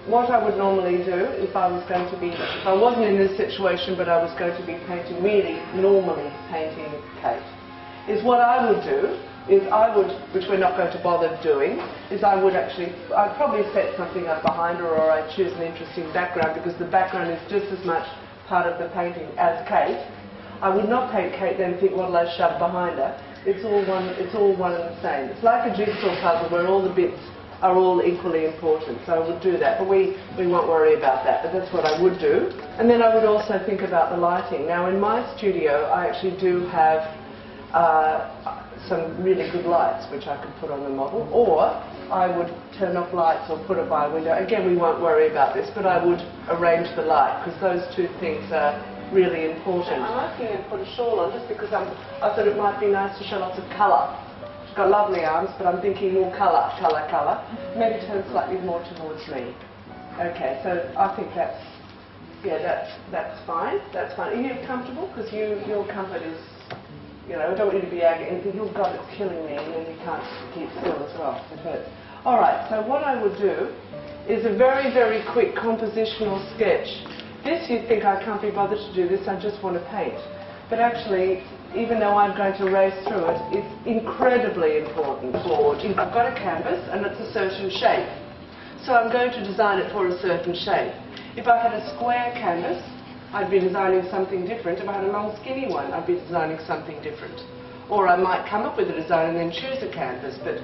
what I would normally do if I was going to be, if I wasn't in this situation but I was going to be painting, really normally painting Kate, is what I would do is I would, which we're not going to bother doing, is I would actually, I'd probably set something up behind her, or I'd choose an interesting background, because the background is just as much part of the painting as Kate. I would not paint Kate then think, what'll I shove behind her? It's all one and the same. It's like a jigsaw puzzle where all the bits are all equally important, so I would do that, but we won't worry about that, but that's what I would do. And then I would also think about the lighting. Now in my studio I actually do have some really good lights which I could put on the model, or I would turn off lights or put it by a window. Again, we won't worry about this, but I would arrange the light, because those two things are really important. I'm asking you to put a shawl on just because I thought it might be nice to show lots of colour. She's got lovely arms, but I'm thinking more colour, colour, colour. Maybe turn slightly more towards me. Okay, so I think that's, yeah, that's fine. That's fine. Are you comfortable? Because your comfort is, you know, I don't want you to be angry and think, oh God, it's killing me, and then you can't keep still as well. It hurts. All right, so what I would do is a very, very quick compositional sketch. This, you'd think I can't be bothered to do this, I just want to paint. But actually, even though I'm going to race through it, it's incredibly important. I've got a canvas and it's a certain shape. So I'm going to design it for a certain shape. If I had a square canvas, I'd be designing something different. If I had a long skinny one, I'd be designing something different. Or I might come up with a design and then choose a canvas. But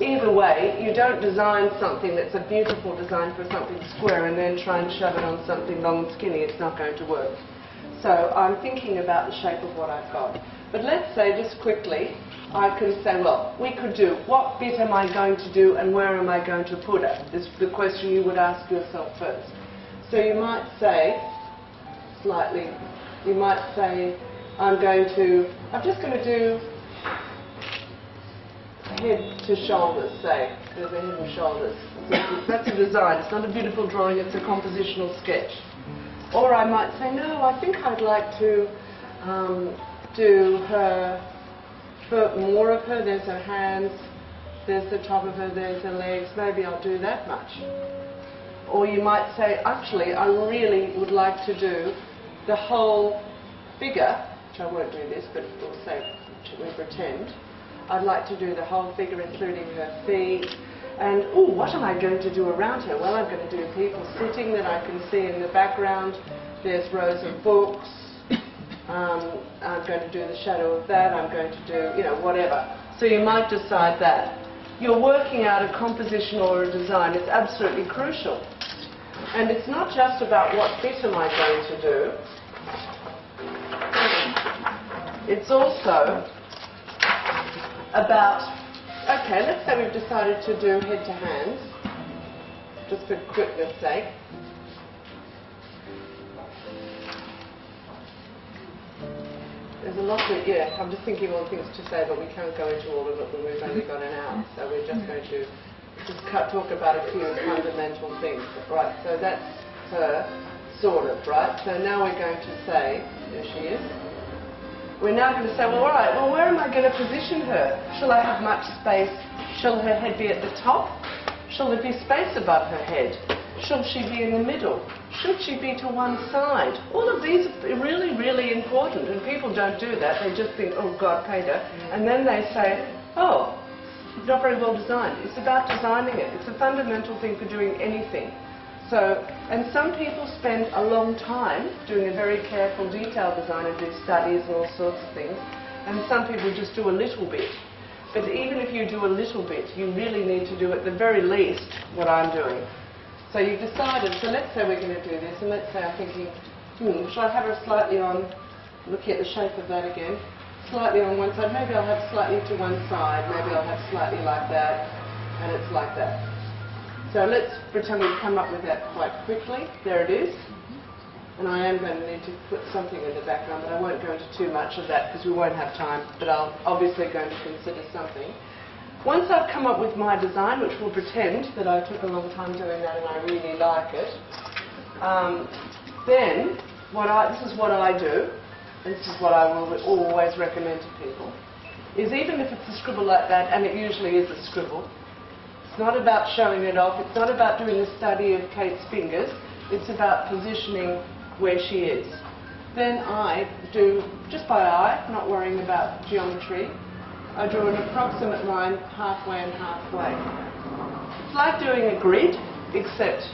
either way, you don't design something that's a beautiful design for something square and then try and shove it on something long and skinny. It's not going to work. So I'm thinking about the shape of what I've got. But let's say, just quickly, I can say, well, we could do, what bit am I going to do and where am I going to put it? This is the question you would ask yourself first. So you might say, slightly, you might say, I'm just going to do head to shoulders, say. There's a head and shoulders. That's a design. It's not a beautiful drawing, it's a compositional sketch. Or I might say, no, I think I'd like to do more of her. There's her hands, there's the top of her, there's her legs. Maybe I'll do that much. Or you might say, actually, I really would like to do the whole figure, which I won't do this, but we'll say, we pretend. I'd like to do the whole figure, including her feet. And, oh, what am I going to do around her? Well, I'm going to do people sitting that I can see in the background. There's rows of books. I'm going to do the shadow of that. I'm going to do, you know, whatever. So you might decide that. You're working out a composition or a design. It's absolutely crucial. And it's not just about what bit am I going to do. It's also about, okay, let's say we've decided to do head to hands, just for quickness sake. There's a lot of, yeah, I'm just thinking of things to say, but we can't go into all of it when we've only got an hour, so we're just going to talk about a few fundamental things. Right, so that's her, sort of, right? So now we're going to say, there she is. We're now going to say, well, all right, well, where am I going to position her? Shall I have much space? Shall her head be at the top? Shall there be space above her head? Shall she be in the middle? Should she be to one side? All of these are really, really important, and people don't do that. They just think, oh, God, paint her. And then they say, oh, not very well designed. It's about designing it. It's a fundamental thing for doing anything. So, and some people spend a long time doing a very careful, detailed design and do studies and all sorts of things, and some people just do a little bit. But even if you do a little bit, you really need to do at the very least what I'm doing. So you've decided, so let's say we're going to do this, and let's say I'm thinking, shall I have her slightly on, looking at the shape of that again, slightly on one side, maybe I'll have slightly to one side, maybe I'll have slightly like that, and it's like that. So let's pretend we've come up with that quite quickly. There it is. And I am going to need to put something in the background, but I won't go into too much of that because we won't have time, but I'm obviously going to consider something. Once I've come up with my design, which we'll pretend that I took a long time doing that and I really like it, then this is what I do, and this is what I will always recommend to people, is even if it's a scribble like that, and it usually is a scribble, It's not about showing it off. It's not about doing a study of Kate's fingers. It's about positioning where she is. Then I do, just by eye, not worrying about geometry, I draw an approximate line halfway and halfway. It's like doing a grid, except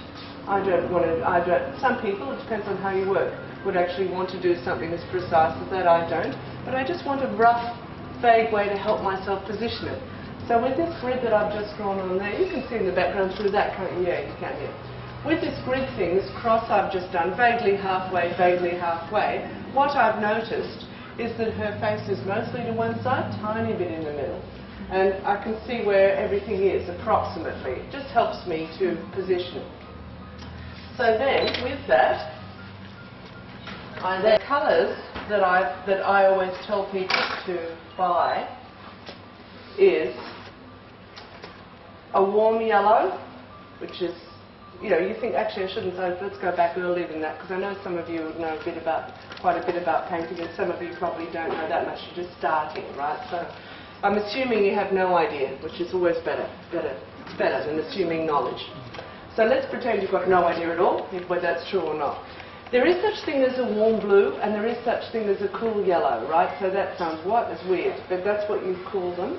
some people, it depends on how you work, would actually want to do something as precise as that. I don't. But I just want a rough, vague way to help myself position it. So with this grid that I've just drawn on there, you can see in the background through that, can't you? Yeah, you can, yeah. With this grid thing, this cross I've just done, vaguely halfway, what I've noticed is that her face is mostly to one side, tiny bit in the middle. And I can see where everything is, approximately. It just helps me to position. So then, with that, the colours that I always tell people to buy is a warm yellow, which is, you know, you think, actually I shouldn't say, let's go back earlier than that, because I know some of you would know quite a bit about painting, and some of you probably don't know that much, you're just starting, right? So I'm assuming you have no idea, which is always better than assuming knowledge. So let's pretend you've got no idea at all, whether that's true or not. There is such thing as a warm blue, and there is such thing as a cool yellow, right? So that sounds It's weird, but that's what you call them.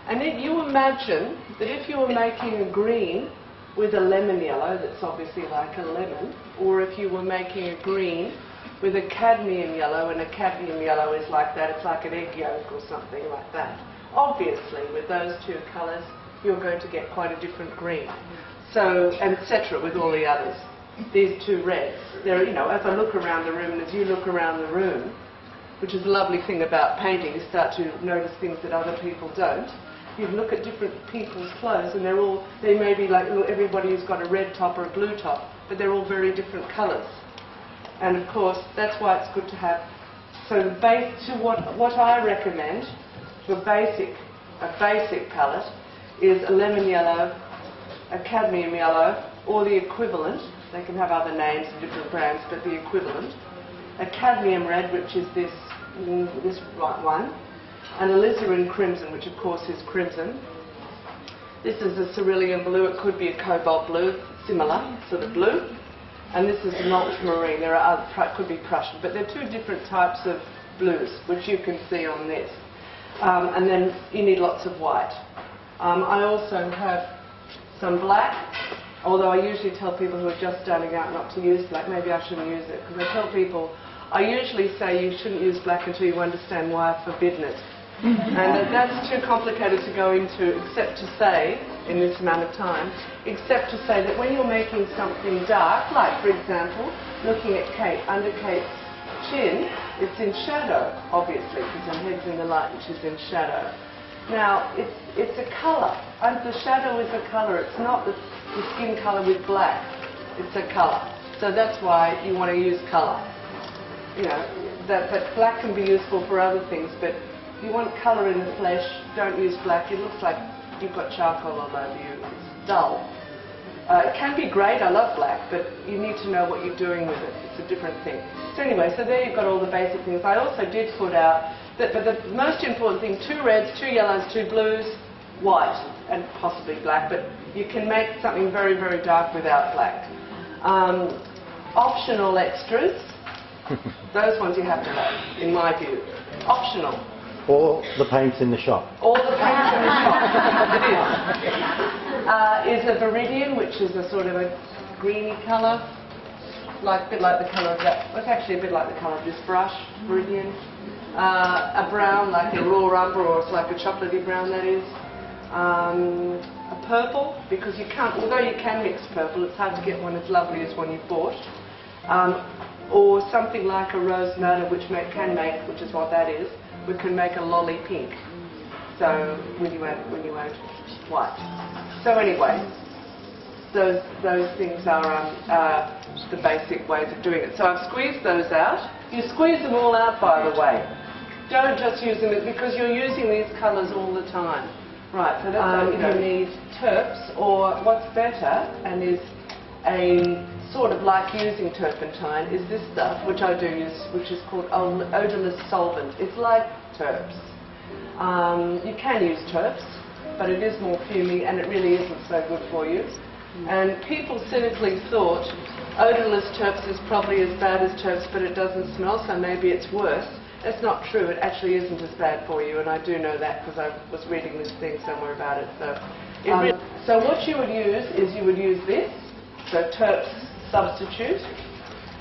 And if you imagine that if you were making a green with a lemon yellow, that's obviously like a lemon, or if you were making a green with a cadmium yellow, and a cadmium yellow is like that, it's like an egg yolk or something like that. Obviously, with those two colours, you're going to get quite a different green. So, and etc. with all the others. These two reds, they're, you know, as I look around the room, and as you look around the room, which is a lovely thing about painting, you start to notice things that other people don't. You look at different people's clothes, and they may be like, everybody who's got a red top or a blue top, but they're all very different colours. And of course, that's why it's good to have. So the base to what I recommend for a basic palette is a lemon yellow, a cadmium yellow, or the equivalent. They can have other names and different brands, but the equivalent. A cadmium red, which is this right one, and alizarin crimson, which of course is crimson. This is a cerulean blue. It could be a cobalt blue, similar sort of blue. And this is an ultramarine. There are other, could be Prussian, but they're two different types of blues, which you can see on this. And then you need lots of white. I also have some black, although I usually tell people who are just starting out not to use black. Maybe I shouldn't use it, because I tell people, I usually say you shouldn't use black until you understand why I've forbidden it. And that's too complicated to go into, except to say, in this amount of time, except to say that when you're making something dark, like for example, looking at Kate, under Kate's chin, it's in shadow, obviously, because her head's in the light and she's in shadow. Now, it's a colour, and the shadow is a colour. It's not the skin colour with black. It's a colour. So that's why you want to use colour. You know, that black can be useful for other things, but if you want colour in the flesh, don't use black. It looks like you've got charcoal all over you. It's dull. It can be great. I love black, but you need to know what you're doing with it. It's a different thing. So anyway, so there you've got all the basic things. I also did put out that, but the most important thing, 2 reds, 2 yellows, 2 blues, white, and possibly black, but you can make something very, very dark without black. Optional extras, those ones you have to have, in my view. Optional. Or the paints in the shop. Or the paints in the shop, it is. Is a viridian, which is a sort of a greeny colour, a bit like the colour of that. Well, it's actually a bit like the colour of this brush, viridian. A brown, like a raw umber, or it's like a chocolatey brown, that is. A purple, because you can't, although you can mix purple, it's hard to get one as lovely as one you bought. Or something like a rose madder, which which is what that is. We can make a lolly pink. So when you add white. So anyway, those things are the basic ways of doing it. So I've squeezed those out. You squeeze them all out, by the way. Don't just use them because you're using these colours all the time. Right. So that's you need terps, or what's better, and is a sort of like using turpentine, is this stuff, which I do use, which is called odourless solvent. It's like terps. You can use terps, but it is more fumy and it really isn't so good for you. And people cynically thought odourless turps is probably as bad as turps, but it doesn't smell, so maybe it's worse. That's not true. It actually isn't as bad for you, and I do know that because I was reading this thing somewhere about it. So what you would use is you would use this, so terps substitute,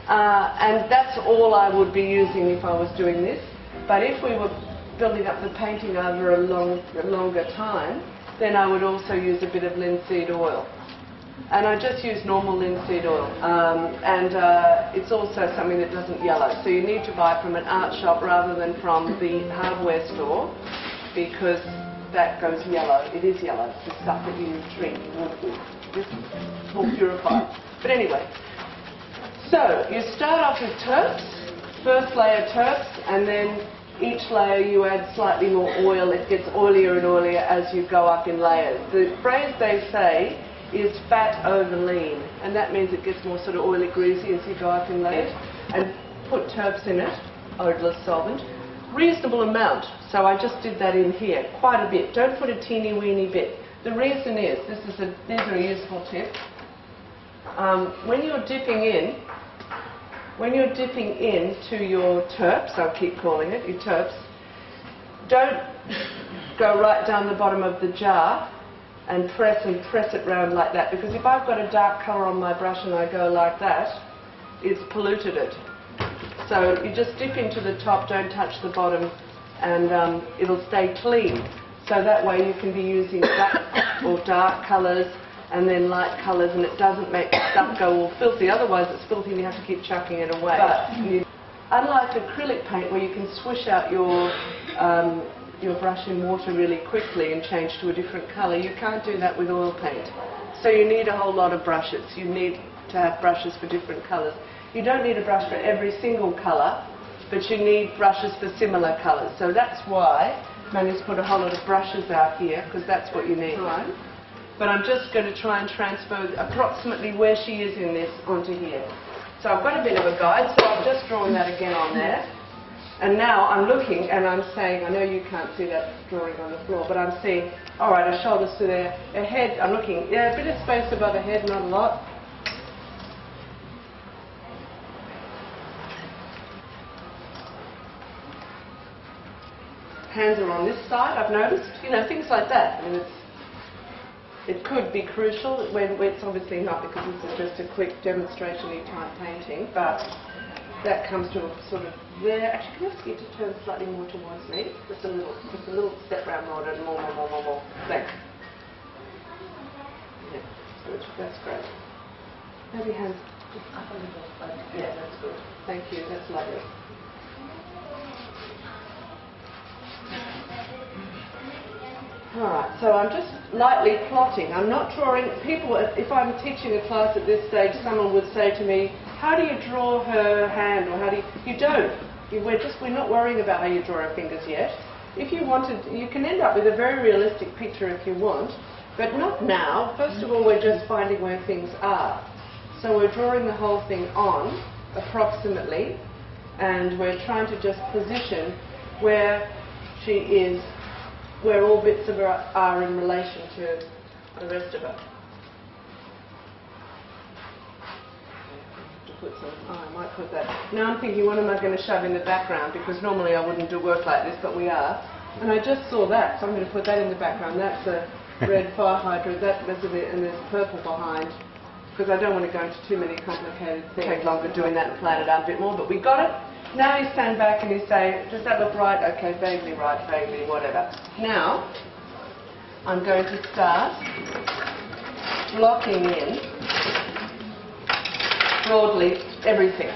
and that's all I would be using if I was doing this. But if we were building up the painting over a longer time, then I would also use a bit of linseed oil. And I just use normal linseed oil, and it's also something that doesn't yellow. So you need to buy from an art shop rather than from the hardware store, because that goes yellow. It is yellow, the stuff that you drink. It's more purified. But anyway, so you start off with terps, first layer terps, and then each layer you add slightly more oil. It gets oilier and oilier as you go up in layers. The phrase they say is fat over lean, and that means it gets more sort of oily, greasy as you go up in layers. And put terps in it, odourless solvent, reasonable amount. So I just did that in here, quite a bit. Don't put a teeny weeny bit. The reason is, these are a useful tip. When you're dipping in to your terps, I'll keep calling it, your terps, don't go right down the bottom of the jar and press it round like that, because if I've got a dark colour on my brush and I go like that, it's polluted it. So you just dip into the top, don't touch the bottom, and it'll stay clean. So that way you can be using black or dark colours and then light colours, and it doesn't make the stuff go all filthy. Otherwise it's filthy and you have to keep chucking it away. But unlike acrylic paint, where you can swish out your brush in water really quickly and change to a different colour, you can't do that with oil paint. So you need a whole lot of brushes. You need to have brushes for different colours. You don't need a brush for every single colour, but you need brushes for similar colours. So that's why Mandy's put a whole lot of brushes out here, because that's what you need. Right. But I'm just going to try and transfer approximately where she is in this onto here. So I've got a bit of a guide, so I'm just drawing that again on there. And now I'm looking and I'm saying, I know you can't see that drawing on the floor, but I'm seeing, all right, her shoulders to there, her head, I'm looking, yeah, a bit of space above her head, not a lot. Hands are on this side, I've noticed, you know, things like that. I mean, it could be crucial when it's obviously not, because this is just a quick demonstration-y type painting, but that comes to a sort of there. Actually, can I ask you to turn slightly more towards me? Just a little step round more and more. Thanks. Yeah, good. That's great. Maybe hands just up a little. Yeah, that's good. Thank you. That's lovely. Alright, so I'm just lightly plotting. I'm not drawing. People, if I'm teaching a class at this stage, someone would say to me, how do you draw her hand, or how do you... You don't. We're not worrying about how you draw her fingers yet. If you wanted, you can end up with a very realistic picture if you want, but not now. First of all, we're just finding where things are. So we're drawing the whole thing on, approximately, and we're trying to just position where she is, where all bits of her are in relation to the rest of her. I might put that. Now I'm thinking, what am I going to shove in the background? Because normally I wouldn't do work like this, but we are. And I just saw that, so I'm going to put that in the background. That's a red fire hydrant, that's a bit, and there's purple behind. Because I don't want to go into too many complicated things. Take longer doing that and plan it out a bit more, but we got it. Now you stand back and you say, does that look right? Okay, vaguely right, vaguely, whatever. Now, I'm going to start blocking in broadly everything.